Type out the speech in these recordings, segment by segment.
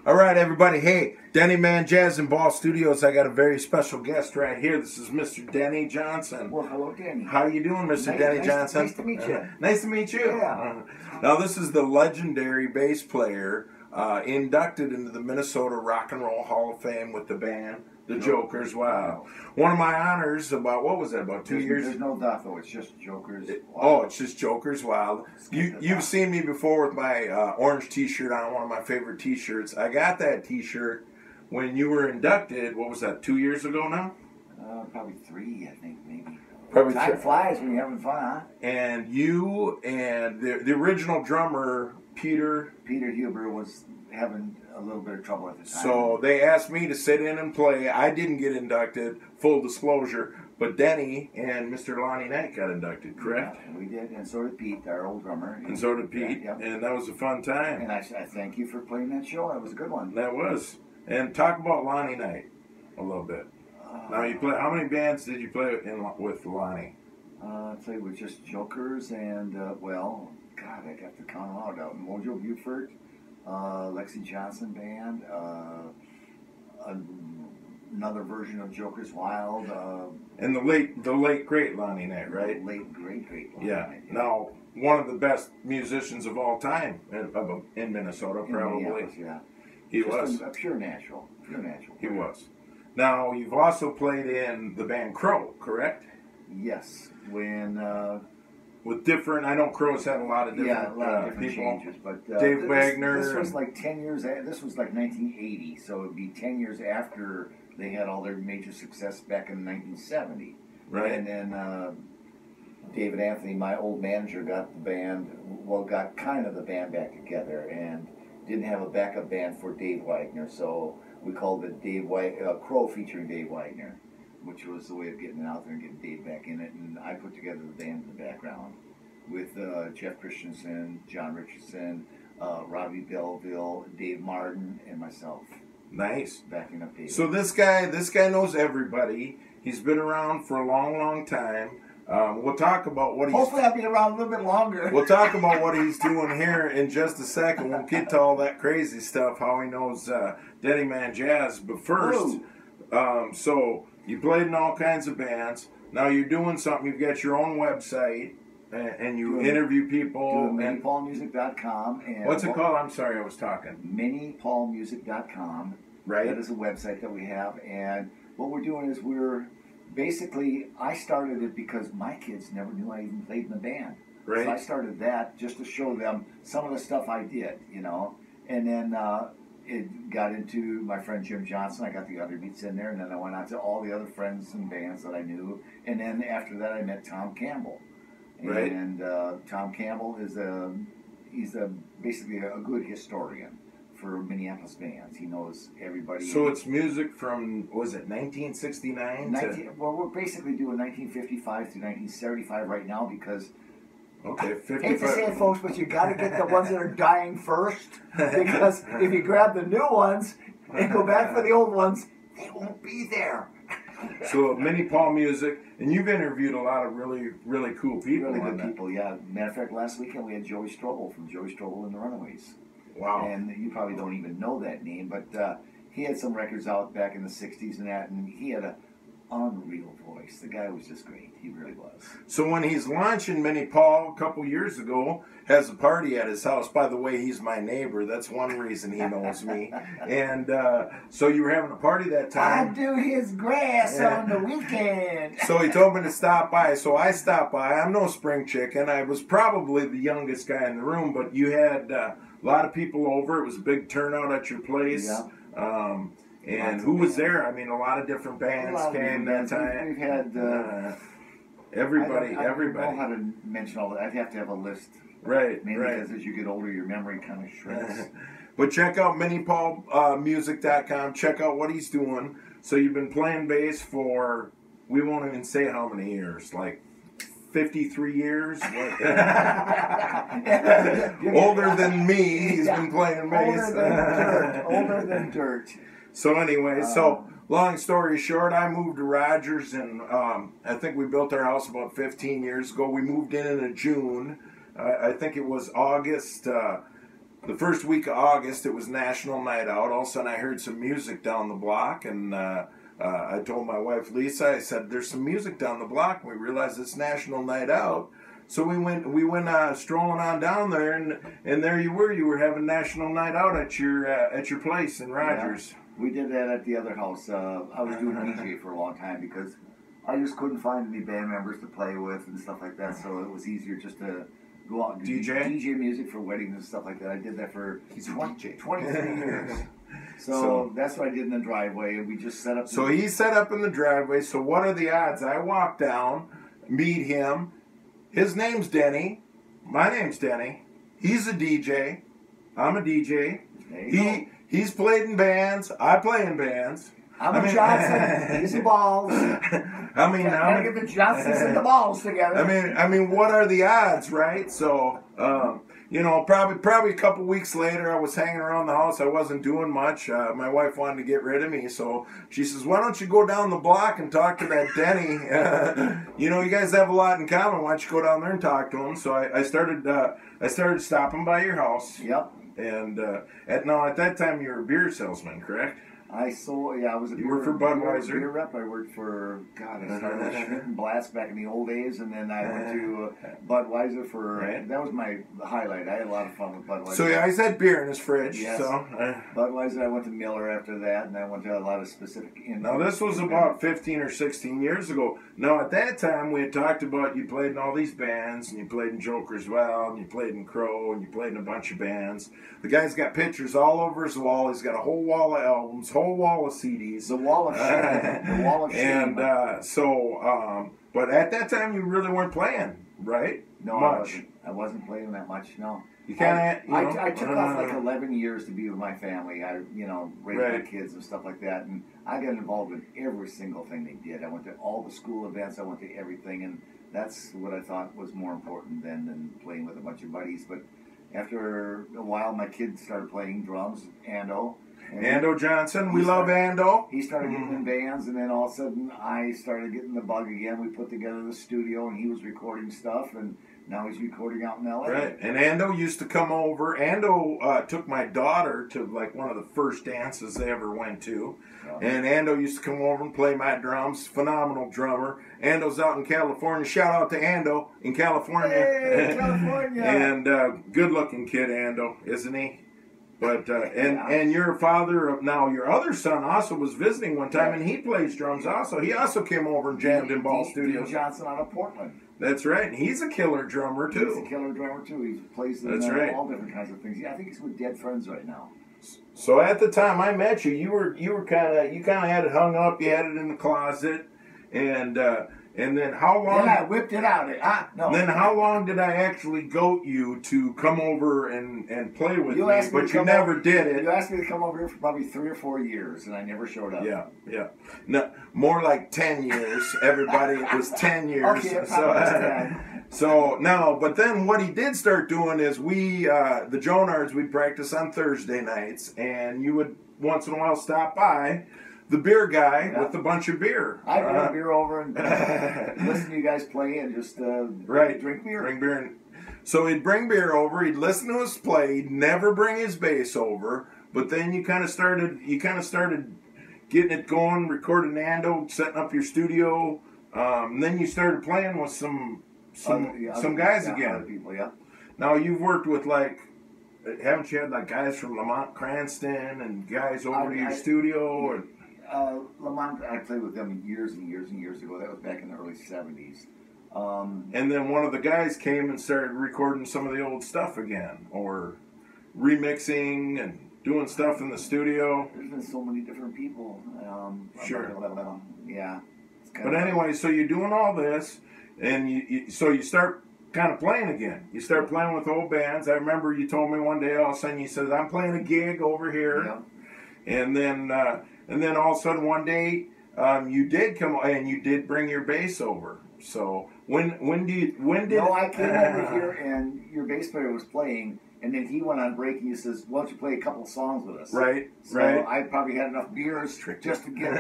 All right, everybody. Hey, Denny Man Jazz and Ball Studios. I got a very special guest right here. This is Mr. Denny Johnson. Well, hello, Denny. How you doing, Mr. Denny Johnson? Nice to meet you. Nice to meet you. Yeah. Now, this is the legendary bass player inducted into the Minnesota Rock and Roll Hall of Fame with the band, the Jokers. Wow. One of my honors about, what was that, about 2 years? There's no doubt, though. It's just Jokers. Oh, it's just Jokers Wild. You've seen me before with my orange T-shirt on, one of my favorite T-shirts. I got that T-shirt when you were inducted. What was that, 2 years ago now? Probably 3, I think, maybe. Probably Time flies when you're having fun, huh? And you and the original drummer, Peter Huber, was having a little bit of trouble at the time. So they asked me to sit in and play. I didn't get inducted, full disclosure, but Denny and Mr. Lonnie Knight got inducted, correct? Yeah, we did, and so did Pete, our old drummer. And so did Pete, yeah. And that was a fun time. And I thank you for playing that show. It was a good one. That was. And talk about Lonnie Knight a little bit. Now, you play. How many bands did you play with Lonnie? I played with just Jokers and, well, God, I'd have to count them out. Mojo Buford, Lexi Johnson Band, another version of Jokers Wild. And the late great Lonnie Knight, right? Late great Lonnie Knight. Yeah. Now, one of the best musicians of all time in Minnesota, probably. Yeah. He just was a pure natural. He was. Now, you've also played in the band Crow, correct? Yes. When with different, I know Crow's had a lot of different, different people. changes, but Dave Wagner. This was like 10 years. This was like 1980, so it'd be 10 years after they had all their major success back in 1970. Right. And then David Anthony, my old manager, got the band. Well, got kind of the band back together, and didn't have a backup band for Dave Wagner, so we called it Crow featuring Dave Wagner, which was the way of getting it out there and getting Dave back in it. And I put together the band in the background with Jeff Christensen, John Richardson, Robbie Belleville, Dave Martin, and myself. Nice. Backing up Dave. So this guy knows everybody. He's been around for a long time. We'll talk about what hopefully I'll be around a little bit longer. We'll talk about what he's doing here in just a second. We'll get to all that crazy stuff, how he knows Denny Man Jazz. But first, so you played in all kinds of bands. Now you're doing something. You've got your own website, and you interview people. MiniPaulMusic.com. And what's it called? I'm sorry, I was talking. MiniPaulMusic.com. Right. That is a website that we have. And what we're doing is basically, I started it because my kids never knew I even played in the band. Right. So I started that just to show them some of the stuff I did, And then it got into my friend Jim Johnson. I got the other beats in there, and then I went out to all the other friends and bands that I knew. And then after that, I met Tom Campbell. Right. And Tom Campbell is basically a good historian for Minneapolis bands. He knows everybody. So it's music from, was it 1969? Well, we're basically doing 1955 to 1975 right now because, okay, 55. hate to say it, folks, but you got to get the ones that are dying first, because if you grab the new ones and go back for the old ones, they won't be there. So Mini Paul Music, and you've interviewed a lot of really cool people. Really good people, yeah. Matter of fact, last weekend we had Joey Strobel from Joey Strobel and the Runaways. Wow. And you probably don't even know that name, but he had some records out back in the 60s and that, and he had an unreal voice. The guy was just great. He really was. So when he's launching Mini Paul a couple years ago, has a party at his house. By the way, he's my neighbor. That's one reason he knows me. And so you were having a party that time. I do his grass on the weekend. So he told me to stop by. So I stopped by. I'm no spring chicken. I was probably the youngest guy in the room, but you had a lot of people over. It was a big turnout at your place. Yeah. And who was there? I mean, a lot of different bands came that time. We've had everybody. I don't know how to mention all that. I'd have to have a list. Right, Mainly because as you get older, your memory kind of shrinks. But check out MiniPaulMusic.com. Check out what he's doing. So you've been playing bass for, we won't even say how many years, like 53 years? Older than me, he's been playing bass. Older than dirt. So anyway, long story short, I moved to Rogers, and I think we built our house about 15 years ago. We moved in June. I think it was August the first week of August, it was National Night Out. All of a sudden, I heard some music down the block, and I told my wife Lisa, I said, "There's some music down the block." And we realized it's National Night Out. So we went strolling on down there, and there you were having National Night Out at your place in Rogers. Yeah, we did that at the other house. I was doing DJ for a long time because I just couldn't find any band members to play with and stuff like that. So it was easier just to go out and DJ music for weddings and stuff like that. I did that for 23 years. So that's what I did in the driveway, and we just set up. So he set up in the driveway. So what are the odds? I walk down, meet him. His name's Denny. My name's Denny. He's a DJ. I'm a DJ. He's played in bands. I play in bands. I'm a Johnson. He's a Balls. I mean, gotta get the Johnsons and the Balls together. I mean, what are the odds, right? So, probably a couple weeks later, I was hanging around the house. I wasn't doing much. My wife wanted to get rid of me, so she says, "Why don't you go down the block and talk to that Denny? You guys have a lot in common. Why don't you go down there and talk to him?" So I started stopping by your house. Yep. And at that time, you were a beer salesman, correct? I was a You worked for Budweiser? Beer rep. I worked for, I started with Schmidt and Blast back in the old days, and then I went to Budweiser for, that was my highlight. I had a lot of fun with Budweiser. So yeah, he's had beer in his fridge. Yes. So, Budweiser, I went to Miller after that, and I went to a lot of specific... Now this was about 15 or 16 years ago. Now at that time, we had talked about you played in all these bands, and you played in Joker's Well, and you played in Crow, and you played in a bunch of bands. The guy's got pictures all over his wall. He's got a whole wall of albums, whole wall of CDs. The wall of shame. The wall of shame. And but at that time you really weren't playing, right? No, much. I wasn't playing that much. No. You kind of. I took off like 11 years to be with my family. I raised my kids and stuff like that, and I got involved in every single thing they did. I went to all the school events. I went to everything, and that's what I thought was more important than playing with a bunch of buddies. But after a while, my kids started playing drums. Ando Johnson, we love Ando. He started getting in bands, and then all of a sudden I started getting the bug again. We put together the studio, and he was recording stuff, and now he's recording out in L.A. Right, and Ando used to come over. Ando took my daughter to like one of the first dances they ever went to, and Ando used to come over and play my drums. Phenomenal drummer. Ando's out in California. Shout out to Ando in California. Hey, California! And good-looking kid, Ando, isn't he? But and your father, now your other son, also was visiting one time, and he plays drums also. He also came over and jammed in Ball Studios. Dean Johnson out of Portland. That's right, and he's a killer drummer too. He's a killer drummer too. He plays in all different kinds of things. Yeah, I think he's with Dead Friends right now. So at the time I met you, you kind of had it hung up. You had it in the closet, and then how long? Then I whipped it out. No. Then how long did I actually goat you to come over and play with me? But you never did it. You asked me to come over here for probably 3 or 4 years, and I never showed up. Yeah. No, more like 10 years. Everybody, it was 10 years. Okay, but then what he did start doing is the Jonards, we'd practice on Thursday nights, and you would once in a while stop by. The beer guy with a bunch of beer. I bring beer over and listen to you guys play and just drink beer. Bring beer. So he'd bring beer over. He'd listen to us play. He'd never bring his bass over. But then you kind of started getting it going, recording Ando, setting up your studio. And then you started playing with some guys again. Other people, yeah. Now you've worked with haven't you had guys from Lamont Cranston and guys over to your studio? Lamont, I played with them years and years and years ago. That was back in the early 70s. And then one of the guys came and started recording some of the old stuff again, or remixing and doing stuff in the studio. There's been so many different people. Sure. Yeah. But anyway, so you're doing all this, and you start kind of playing again. You start playing with old bands. I remember you told me one day all of a sudden, you said, "I'm playing a gig over here." Yeah. And then all of a sudden one day, you did come and you did bring your bass over. So when did? No, I came over here and your bass player was playing, and then he went on break and he says, "Why don't you play a couple of songs with us?" Right. So I probably had enough beers just to pick up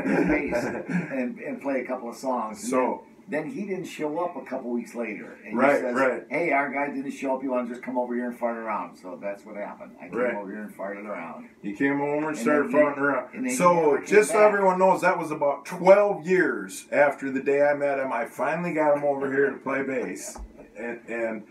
the bass and play a couple of songs. So Then he didn't show up a couple weeks later. And Right, he says, right. hey, our guy didn't show up. You want to just come over here and fart around? So that's what happened. I came Right. over here and farted around. You came over and started then he- farting around. and then he So, never came just so back. everyone knows, that was about 12 years after the day I met him. I finally got him over here to play bass. And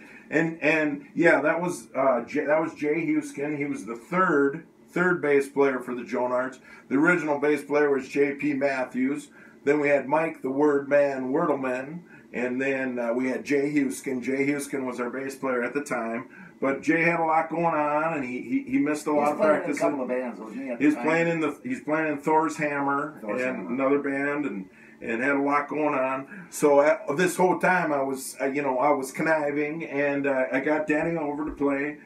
yeah, that was Jay Huskin. He was the third bass player for the Jonards. The original bass player was J.P. Matthews. Then we had Mike, the Word Man, Wordleman. And then we had Jay Huskin. Jay Huskin was our bass player at the time. But Jay had a lot going on, and he missed a lot of practice. He's playing in a couple of bands, wasn't he? At the He's time? playing in Thor's Hammer and another band, and had a lot going on. So this whole time I was conniving, and I got Denny over to play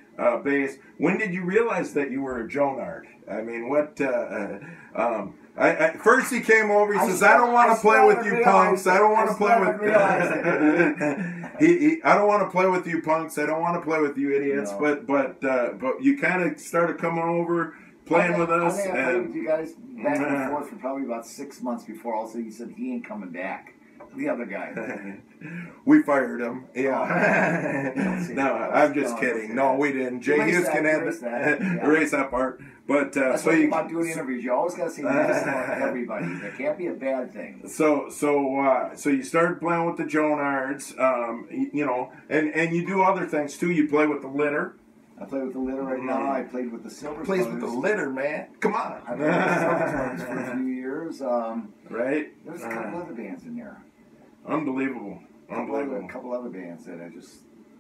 bass. When did you realize that you were a Jonard? I mean, what? First he came over. He says, "I don't want to play with you punks. I don't want to play with." I don't want to play with you punks. I don't want to play with you idiots. No. But you kind of started coming over, playing with us. I think I played with you guys back and forth for probably about 6 months before. Also, you said he ain't coming back. The other guy. We fired him. Yeah. No, I'm just kidding. No, we didn't. Jay Huskin had erase that part. But that's so what you about doing interviews. You always got to say nice about everybody. There can't be a bad thing. So you started playing with the Jonards, and you do other things too. You play with the Litter. I play with the Litter right now. I played with the Silver Plays Brothers. with the Litter, man. Come on. I played with the Silver Brothers for a few years. Right. There's a couple other bands in there. Unbelievable. A couple other bands that I just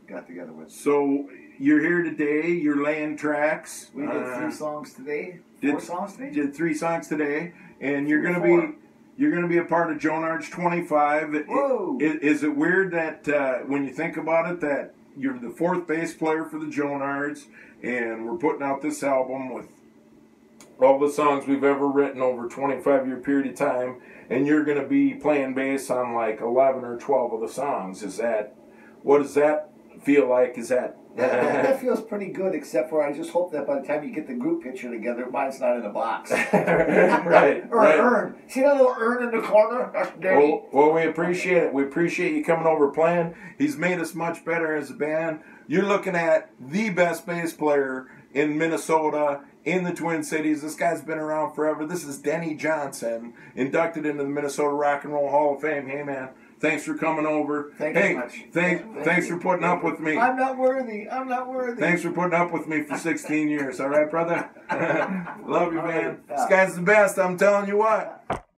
got together with. So you're here today. You're laying tracks. We did 3 songs today. 4 songs today. Did 3 songs today, and you're gonna be a part of Jonard's 25. Whoa! Is it weird that when you think about it, that you're the 4th bass player for the Jonards, and we're putting out this album with all the songs we've ever written over a 25-year period of time, and you're going to be playing bass on like 11 or 12 of the songs. What does that feel like? Is that... that feels pretty good, except for I just hope that by the time you get the group picture together, mine's not in a box. Right. Or an urn. See that little urn in the corner? That's Denny. Well, we appreciate it. We appreciate you coming over playing. He's made us much better as a band. You're looking at the best bass player in Minnesota, in the Twin Cities. This guy's been around forever. This is Denny Johnson, inducted into the Minnesota Rock and Roll Hall of Fame. Hey, man, thanks for coming over. Thank you much. Thanks for putting up with me. I'm not worthy. Thanks for putting up with me for 16 years. All right, brother? Love you, man. This guy's the best. I'm telling you what.